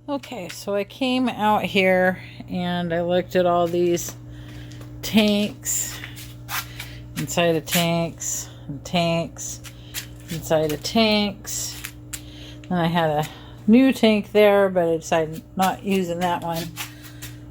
Okay, so I came out here and I looked at all these tanks, inside of tanks, and tanks, inside of tanks. And I had a new tank there, but I decided not using that one.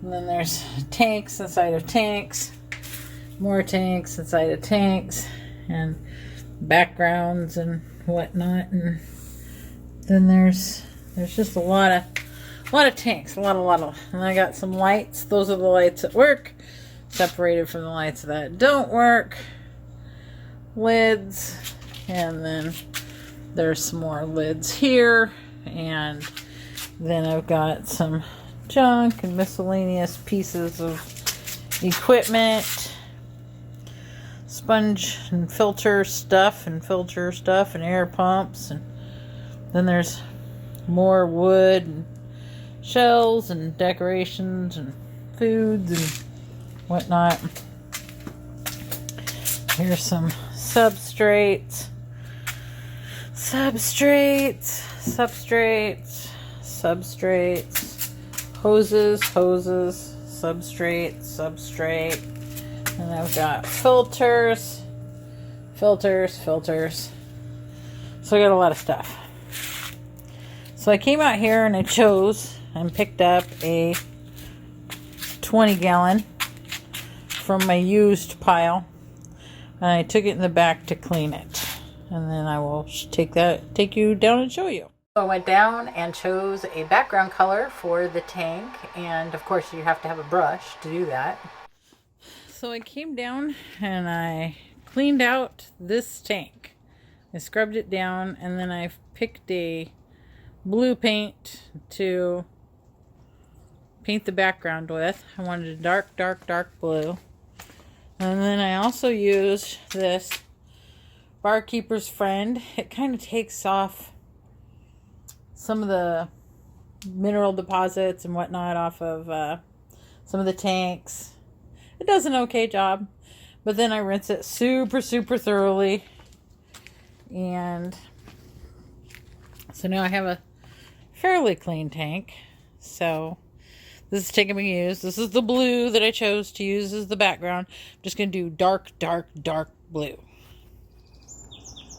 And then there's tanks inside of tanks, more tanks inside of tanks, and backgrounds and whatnot. And then there's just a lot of tanks, a lot of, and I got some lights. Those are the lights that work, separated from the lights that don't work. Lids, and then there's some more lids here, and then I've got some junk and miscellaneous pieces of equipment, sponge and filter stuff and air pumps, and then there's more wood and shells and decorations and foods and whatnot. Here's some substrates, hoses, substrate, and I've got filters. So I got a lot of stuff. So I came out here and I chose and picked up a 20-gallon from my used pile, and I took it in the back to clean it, and then I will take you down and show you. So I went down and chose a background color for the tank, and of course you have to have a brush to do that. So I came down and I cleaned out this tank. I scrubbed it down, and then I picked a blue paint to paint the background with. I wanted a dark blue. And then I also used this Barkeeper's Friend. It kind of takes off some of the mineral deposits and whatnot off of some of the tanks. It does an okay job, but then I rinse it super thoroughly, and so now I have a fairly clean tank. So this is taking me to use. This is the blue that I chose to use as the background. I'm just going to do dark blue.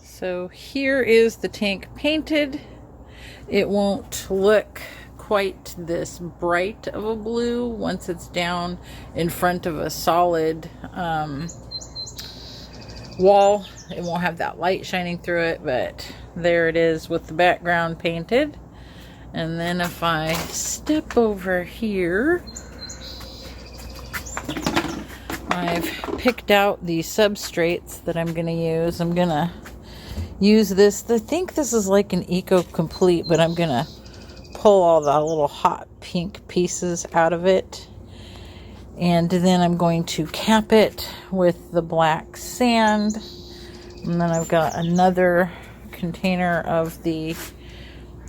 So here is the tank painted. It won't look quite this bright of a blue once it's down in front of a solid wall. It won't have that light shining through it, but there it is with the background painted. And then if I step over here, I've picked out the substrates that I'm going to use. I'm going to use this. I think this is like an Eco Complete, but I'm going to pull all the little hot pink pieces out of it. And then I'm going to cap it with the black sand. And then I've got another container of the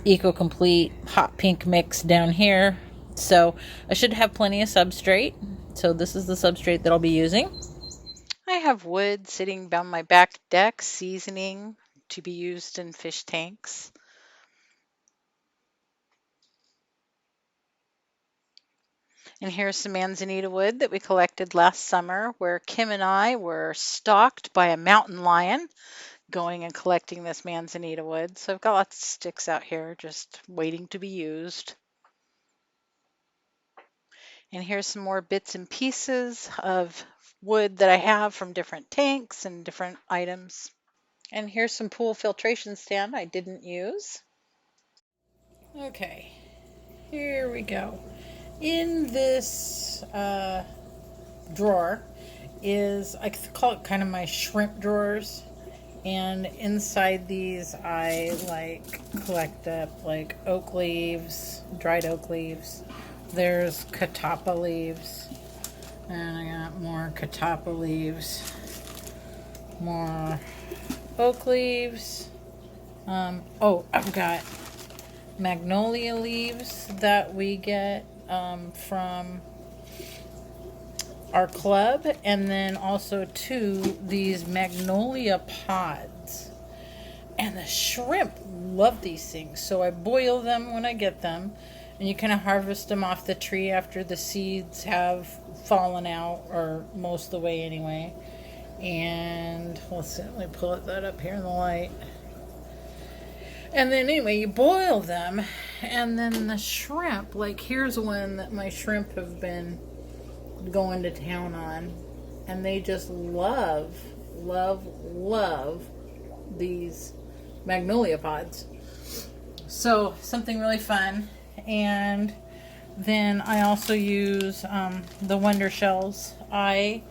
Eco Complete hot pink mix down here. So I should have plenty of substrate. So this is the substrate that I'll be using. I have wood sitting on my back deck, seasoning to be used in fish tanks. And here's some manzanita wood that we collected last summer, where Kim and I were stalked by a mountain lion going and collecting this manzanita wood. So I've got lots of sticks out here just waiting to be used. And here's some more bits and pieces of wood that I have from different tanks and different items. And here's some pool filtration stand I didn't use. Okay, here we go. In this drawer is, I call it kind of my shrimp drawers. And inside these I collect up oak leaves, dried oak leaves. There's catappa leaves, and I got more catappa leaves, more oak leaves. I've got magnolia leaves that we get from our club, and then also these magnolia pods. And the shrimp love these things, so I boil them when I get them, And you kind of harvest them off the tree after the seeds have fallen out, or most of the way anyway. And let's see, let me pull that up here in the light. And then anyway, you boil them, and then the shrimp, like here's one that my shrimp have been going to town on, and they just love these magnolia pods. So something really fun. And then I also use the wonder shells. I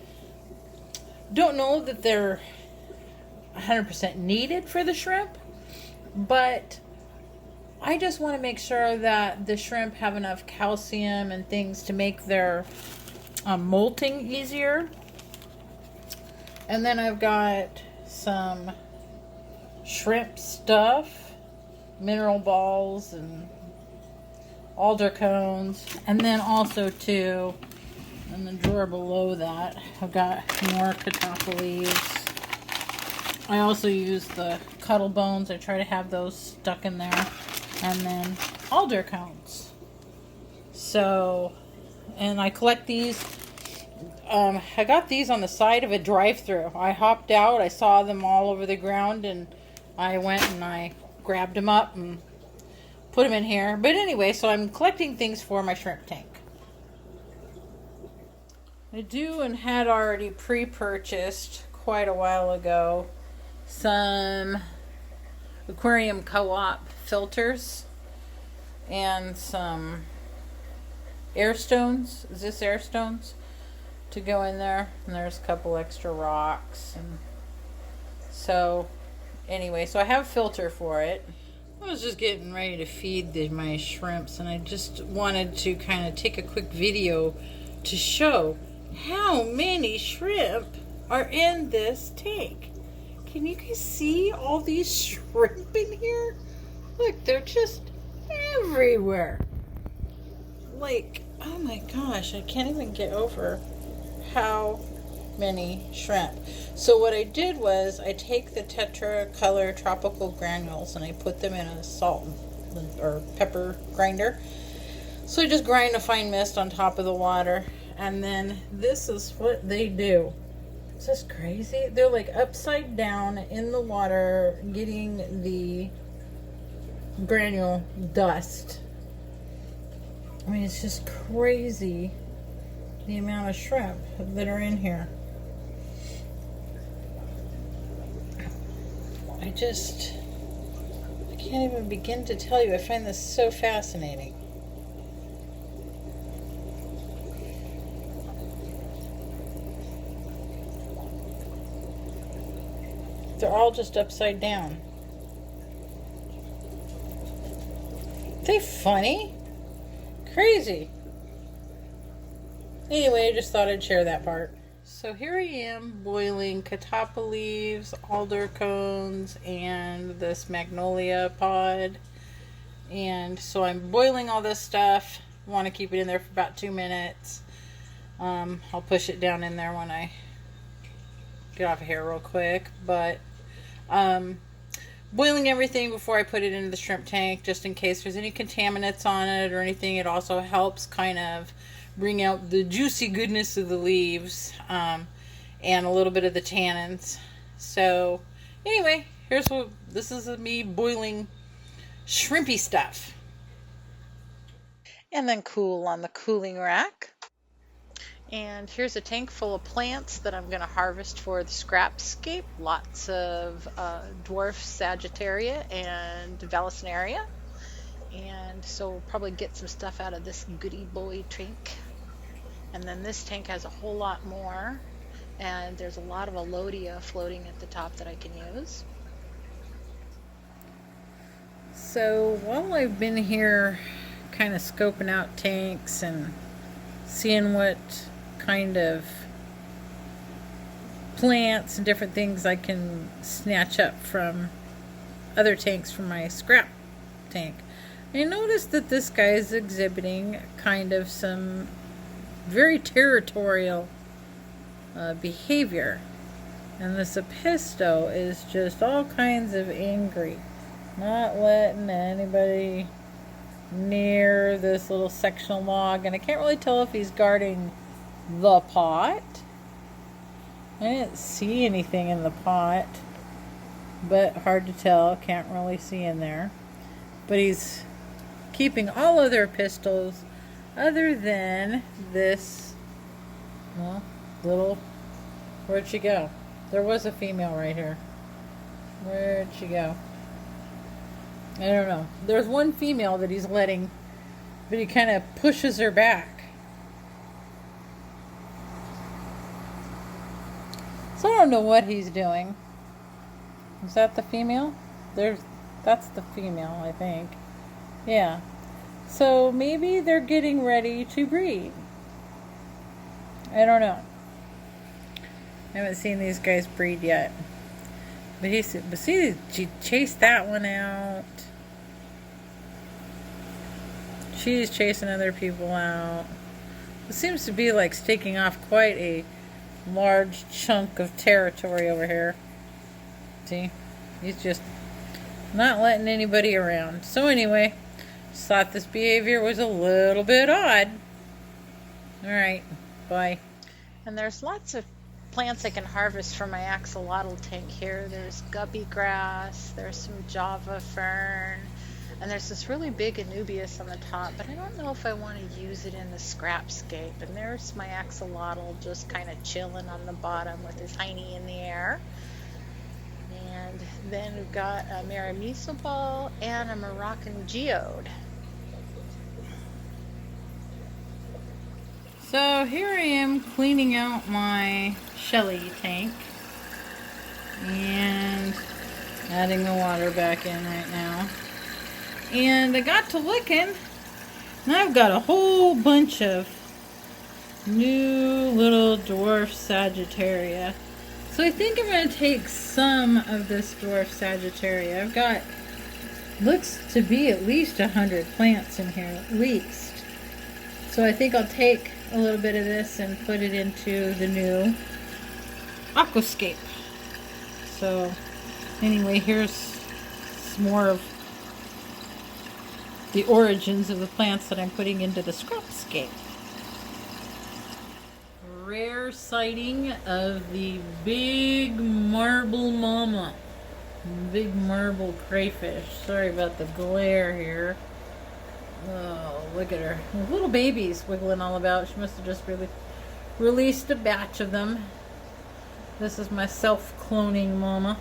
don't know that they're 100% needed for the shrimp, but I just want to make sure that the shrimp have enough calcium and things to make their molting easier. And then I've got some shrimp stuff, mineral balls and alder cones. And then also too, in the drawer below that, I've got more catappa leaves. I also use the cuttle bones. I try to have those stuck in there. And then alder cones. So, and I collect these. I got these on the side of a drive-thru. I hopped out. I saw them all over the ground, and I went and I grabbed them up and put them in here. But anyway, so I'm collecting things for my shrimp tank. I do and had already pre-purchased quite a while ago some aquarium co-op filters and some air stones. Is this air stones to go in there? And there's a couple extra rocks. And so anyway, so I have a filter for it. I was just getting ready to feed my shrimps, and I just wanted to kind of take a quick video to show how many shrimp are in this tank. Can you guys see all these shrimp in here? Look, they're just everywhere. Like, oh my gosh, I can't even get over how many shrimp. So what I did was I take the Tetracolor tropical granules and I put them in a salt or pepper grinder. So I just grind a fine mist on top of the water, and then this is what they do. Is this crazy? They're like upside down in the water getting the granule dust. I mean, it's just crazy the amount of shrimp that are in here. I can't even begin to tell you. I find this so fascinating. They're all just upside down. Aren't they funny? Crazy. Anyway, I just thought I'd share that part. So here I am boiling catappa leaves, alder cones, and this magnolia pod. And so I'm boiling all this stuff. I want to keep it in there for about 2 minutes. I'll push it down in there when I get off of here real quick. But boiling everything before I put it into the shrimp tank, just in case there's any contaminants on it or anything. It also helps kind of bring out the juicy goodness of the leaves, and a little bit of the tannins. So anyway, this is me boiling shrimpy stuff. And then cool on the cooling rack. And here's a tank full of plants that I'm going to harvest for the Scape. Lots of dwarf Sagittaria and Vallisneria. And so we'll probably get some stuff out of this goody boy tank. And then this tank has a whole lot more. And there's a lot of Alodia floating at the top that I can use. So while I've been here kind of scoping out tanks and seeing what kind of plants and different things I can snatch up from other tanks from my scrap tank, I noticed that this guy is exhibiting kind of some very territorial behavior, and this Apisto is just all kinds of angry, not letting anybody near this little sectional log, and I can't really tell if he's guarding the pot. I didn't see anything in the pot, but hard to tell. Can't really see in there. But he's keeping all other pistils other than this, well, little, where'd she go? There was a female right here. Where'd she go? I don't know. There's one female that he's letting, but he kind of pushes her back. So I don't know what he's doing. Is that the female? That's the female, I think. Yeah. So maybe they're getting ready to breed. I don't know. I haven't seen these guys breed yet. But see, she chased that one out. She's chasing other people out. It seems to be like staking off quite a large chunk of territory over here. See? He's just not letting anybody around. So anyway, just thought this behavior was a little bit odd. Alright, bye. And there's lots of plants I can harvest from my axolotl tank here. There's guppy grass, there's some java fern, and there's this really big anubias on the top, but I don't know if I want to use it in the scrapscape. And there's my axolotl just kind of chilling on the bottom with his hiney in the air. And then we've got a Maramiso ball and a Moroccan geode. So here I am cleaning out my Shelly tank and adding the water back in right now. And I got to looking, and I've got a whole bunch of new little dwarf Sagittaria. So I think I'm going to take some of this dwarf Sagittaria. I've got, looks to be at least 100 plants in here, at least. So I think I'll take a little bit of this and put it into the new aquascape. So anyway, here's some more of the origins of the plants that I'm putting into the scrapscape. Rare sighting of the big marble mama. Big marble crayfish. Sorry about the glare here. Oh, look at her. Little babies wiggling all about. She must have just really released a batch of them. This is my self-cloning mama.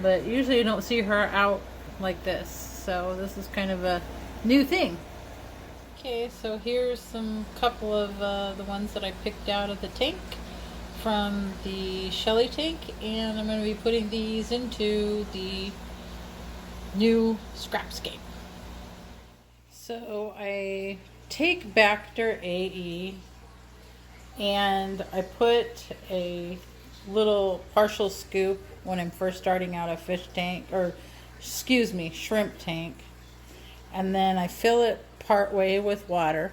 But usually you don't see her out like this. So this is kind of a new thing. Okay, so here's some couple of the ones that I picked out of the tank from the Shelly tank. And I'm going to be putting these into the new scrapscape. So I take Bacter AE and I put a little partial scoop when I'm first starting out a fish tank, or excuse me, shrimp tank. And then I fill it part way with water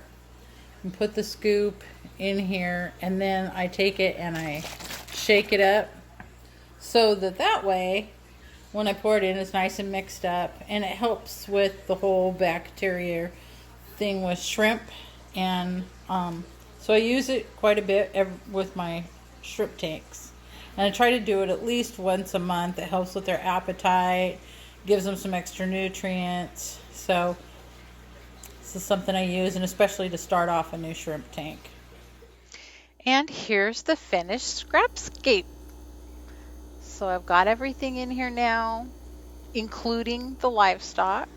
and put the scoop in here, and then I take it and I shake it up so that way when I pour it in, it's nice and mixed up, and it helps with the whole bacteria thing with shrimp. And so I use it quite a bit with my shrimp tanks, and I try to do it at least once a month. It helps with their appetite, gives them some extra nutrients. So this is something I use, and especially to start off a new shrimp tank. And here's the finished scrapscape. So I've got everything in here now, including the livestock.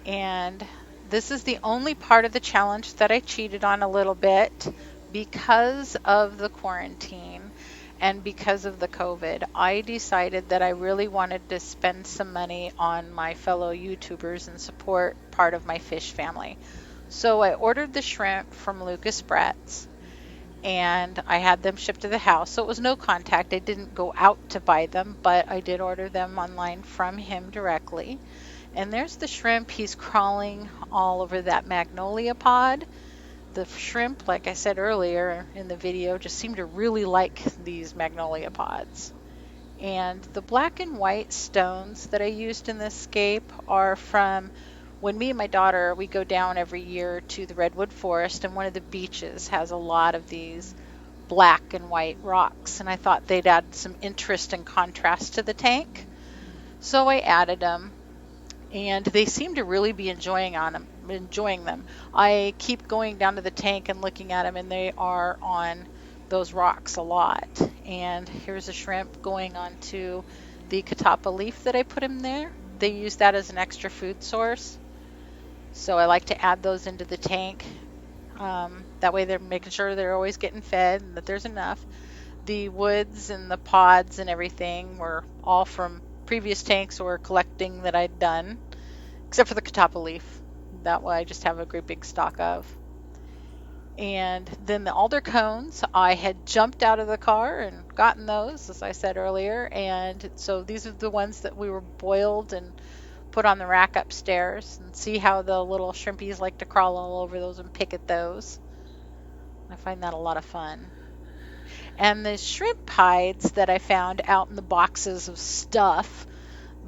And this is the only part of the challenge that I cheated on a little bit because of the quarantine and because of the COVID. I decided that I really wanted to spend some money on my fellow YouTubers and support part of my fish family. So I ordered the shrimp from Lucas Bratz, and I had them shipped to the house. So it was no contact. I didn't go out to buy them, but I did order them online from him directly. And there's the shrimp. He's crawling all over that magnolia pod. The shrimp, like I said earlier in the video, just seem to really like these magnolia pods. And the black and white stones that I used in this scape are from when me and my daughter, we go down every year to the redwood forest, and one of the beaches has a lot of these black and white rocks, and I thought they'd add some interest and contrast to the tank. So I added them, and they seem to really be enjoying them. I keep going down to the tank and looking at them, and they are on those rocks a lot. And here's a shrimp going onto the catappa leaf that I put in there. They use that as an extra food source, so I like to add those into the tank. That way they're making sure they're always getting fed and that there's enough. The woods and the pods and everything were all from previous tanks or collecting that I'd done, except for the catappa leaf. That way I just have a great big stock of. And then the alder cones, I had jumped out of the car and gotten those, as I said earlier. And so these are the ones that we were boiled and put on the rack upstairs, and see how the little shrimpies like to crawl all over those and pick at those. I find that a lot of fun. And the shrimp hides that I found out in the boxes of stuff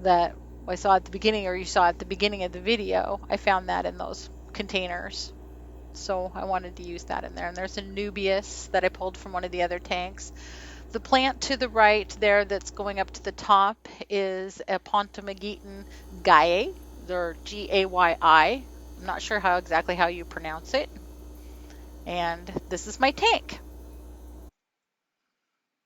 that I saw at the beginning, or you saw at the beginning of the video, I found that in those containers. So I wanted to use that in there. And there's a Nubius that I pulled from one of the other tanks. The plant to the right there that's going up to the top is a Pontomageton Gaye, or Gayi. I'm not sure exactly how you pronounce it. And this is my tank.